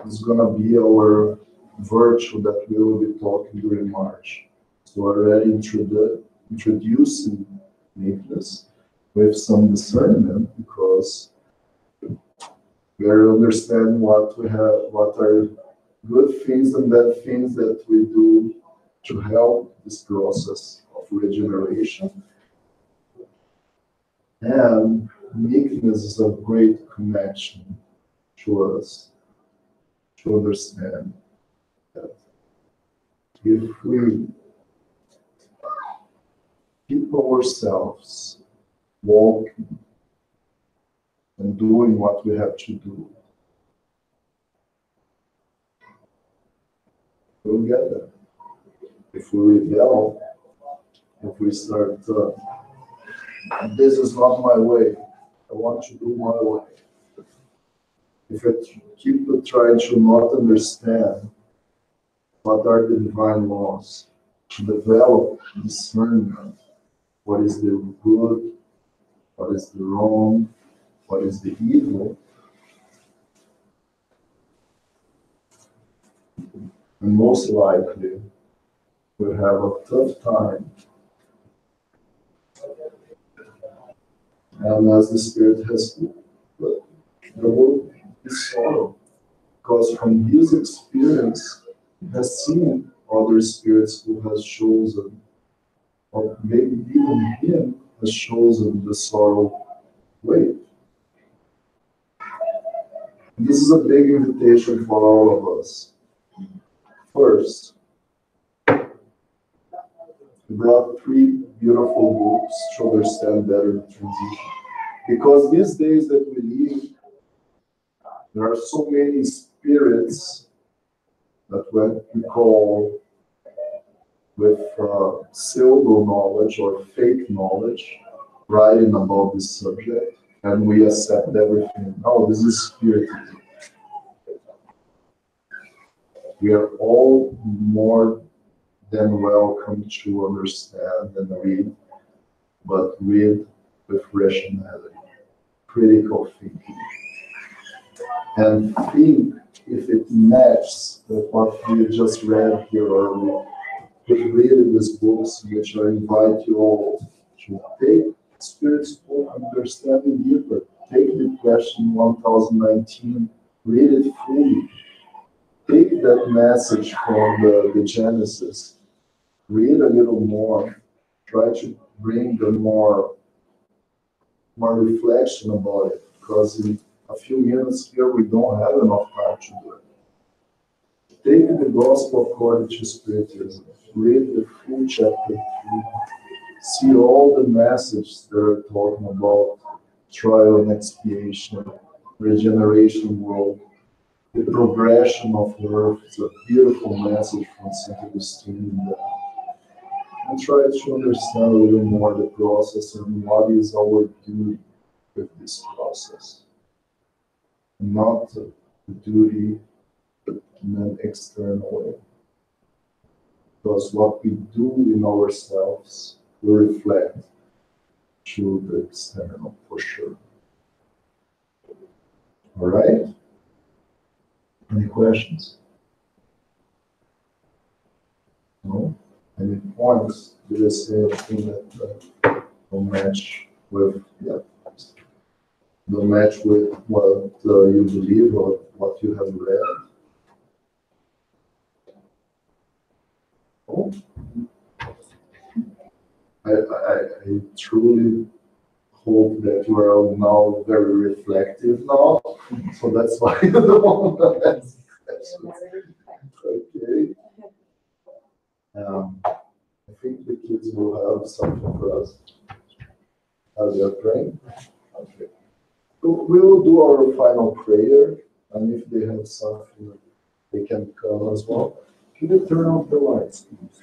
is going to be our virtue that we will be talking during March. So already introducing meekness with some discernment, because we are understanding what we have, what are good things and bad things that we do to help this process of regeneration. And meekness is a great connection to us to understand that if we keep ourselves walking and doing what we have to do, we'll get there. If we rebel, if we start, this is not my way, I want to do my way. If I keep trying to not understand what are the divine laws, to develop discernment, what is the good, what is the wrong, what is the evil, and most likely we'll have a tough time. And as the Spirit has put, there will be sorrow, because from his experience, he has seen other spirits who has chosen, or maybe even him has chosen the sorrow way. And this is a big invitation for all of us. First, we brought 3 beautiful books to understand better the transition. Because these days that we live, there are so many spirits that we call with pseudo knowledge or fake knowledge, writing about this subject, and we accept everything. Oh, this is spirit. We are all more than welcome to understand and read, but read with rationality, critical thinking, and think if it matches with what we just read here earlier. With reading these books, which I invite you all to take Spirit's book, Understanding Deeper. Take the question 1019, read it fully. Take that message from the Genesis, read a little more, try to bring the more reflection about it, because in a few minutes here we don't have enough time to do it. Take the Gospel according to Spiritism, read the full chapter 3, see all the messages that are talking about trial and expiation, regeneration world, the progression of earth. It's a beautiful message from St. Augustine in there. And try to understand a little more the process and what is our duty with this process. Not the duty in an external way. Because what we do in ourselves will reflect to the external for sure. All right? Any questions? No? Any points? Did I say anything that don't match with, don't match with what you believe or what you have read? Oh. I truly hope that you are all now very reflective now, so that's why you don't want to ask questions. Okay. I think the kids will have something for us. As they are praying. Okay. So we will do our final prayer, and if they have something, they can come as well. Can you turn off the lights, please?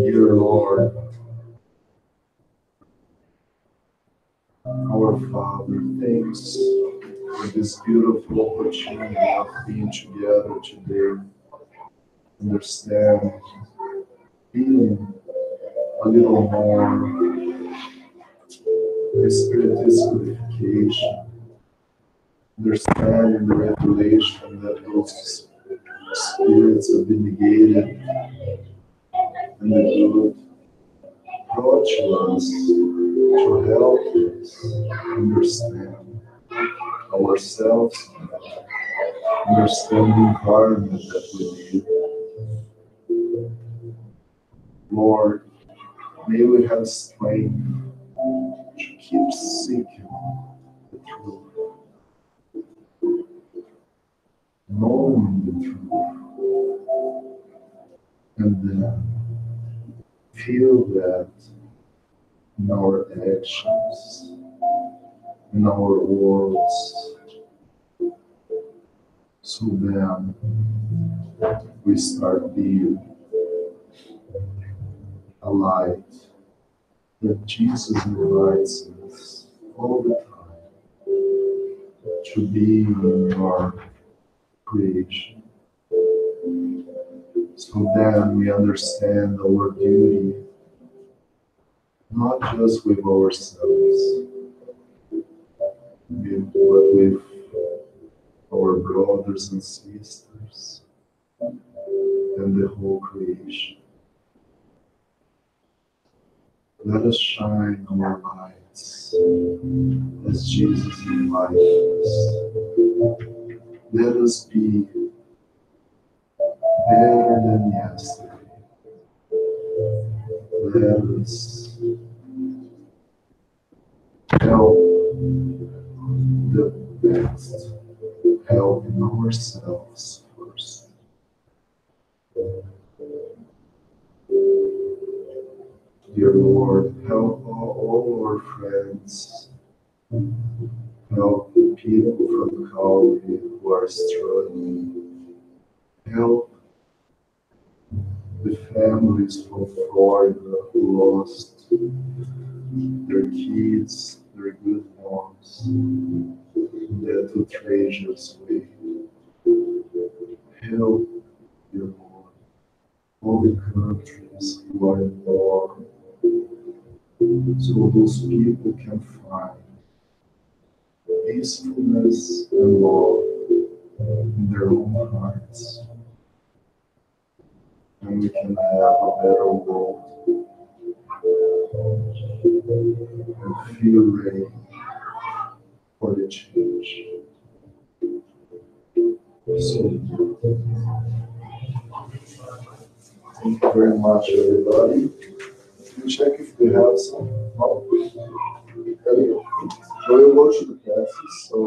Dear Lord, our Father, thanks for this beautiful opportunity of being together today, understand, feeling a little more the Spiritist purification, understanding the revelation that those spirits have been negated and the good brought to us to help us understand ourselves, understand the environment that we live. Lord, may we have strength to keep seeking the truth, knowing the truth, and then feel that in our actions, in our words, so then we start being a light that Jesus invites us all the time to be in your creation. So then we understand our duty, not just with ourselves, but with our brothers and sisters and the whole creation. Let us shine our lights as Jesus invited us. Let us be better than yesterday. Let us help the best, helping ourselves first. Dear Lord, help all our friends, help the people from Calvary who are struggling, help the families from Florida who lost their kids, their good ones, that outrageous way. Help, dear Lord, all the countries who are in war, so those people can find peacefulness and love in their own hearts. And we can have a better world and feel ready for the change. So, thank you very much, everybody. Can you check if they have some? No? Okay. We'll go to the classes. So,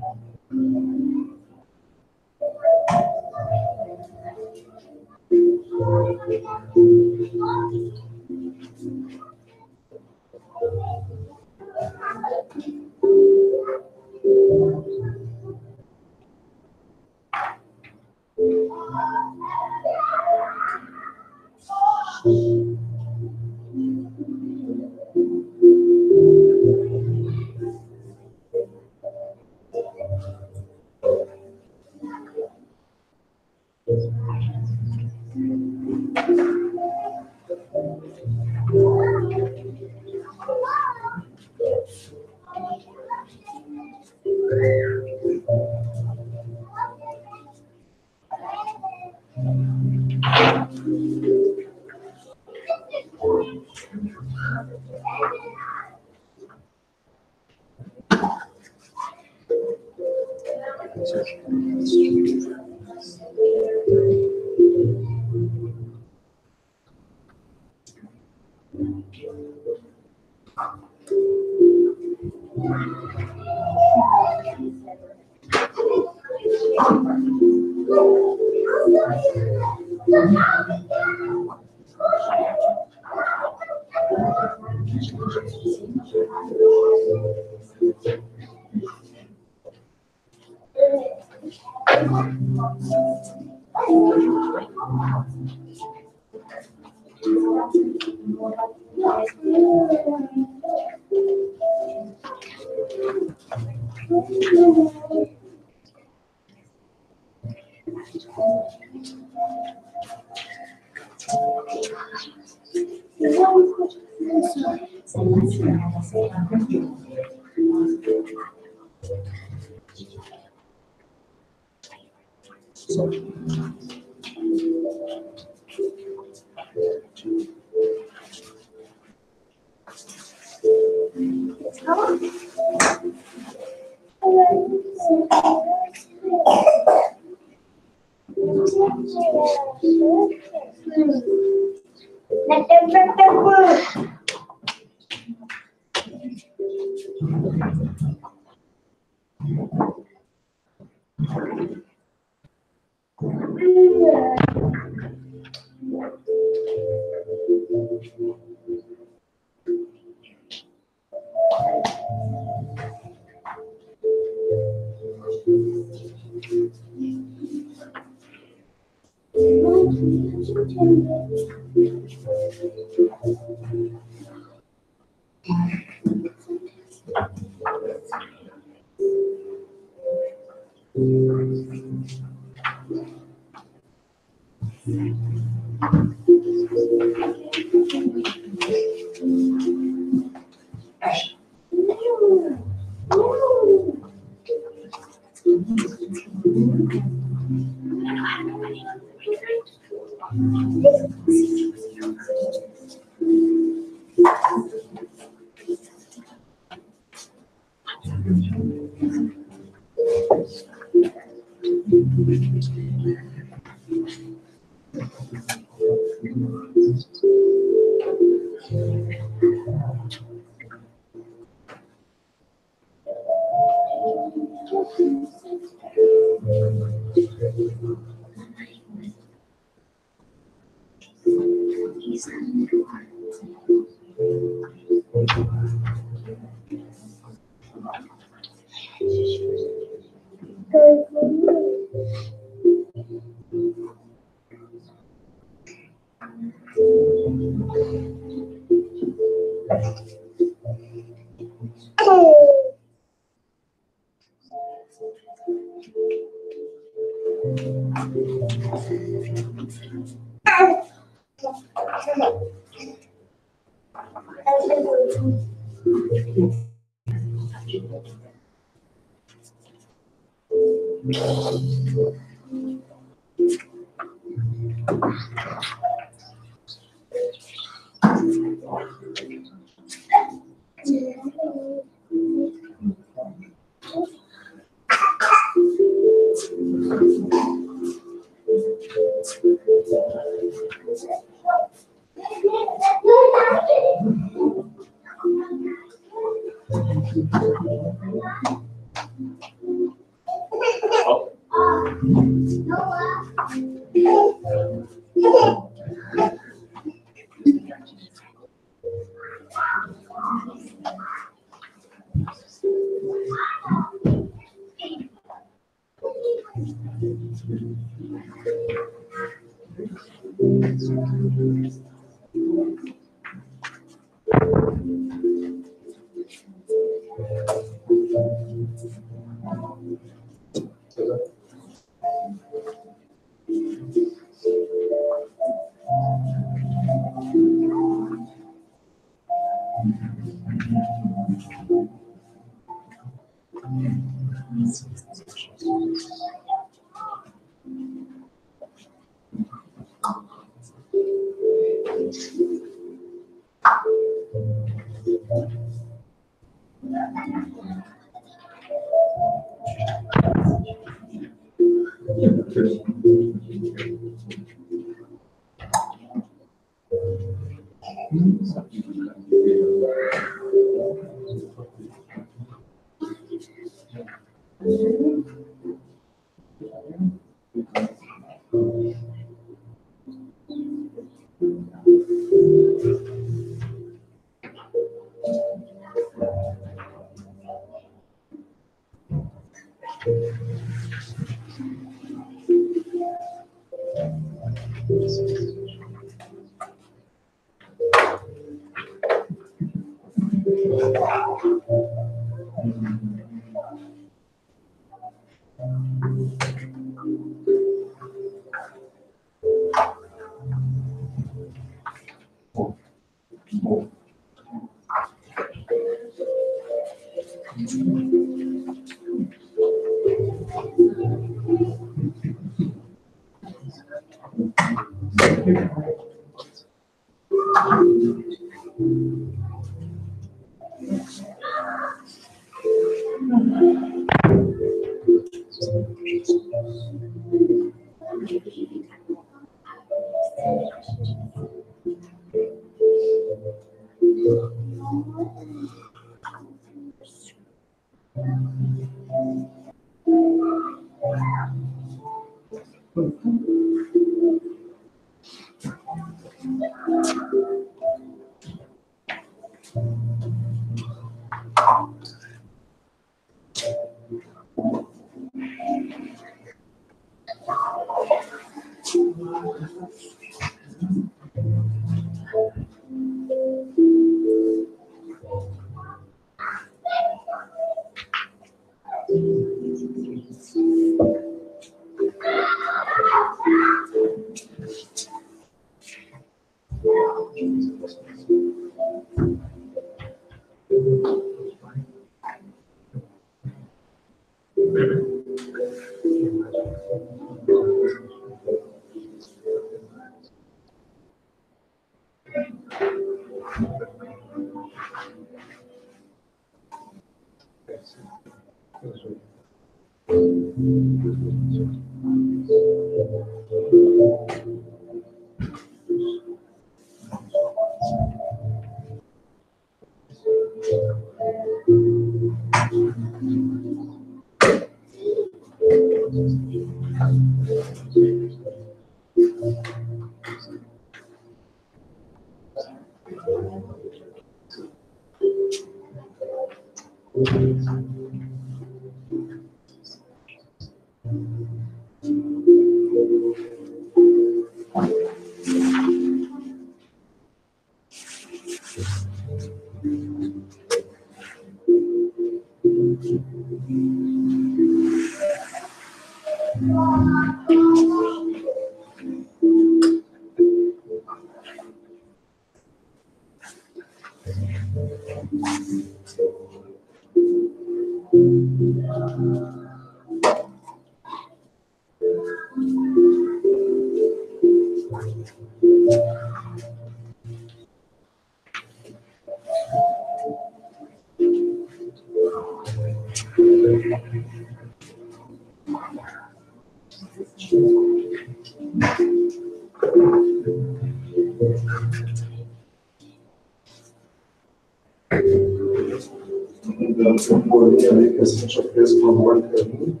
Dando essa bolinha ali que a gente já fez com amor e carinho.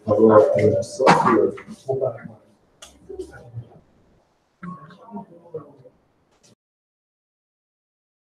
Parou a transmissão,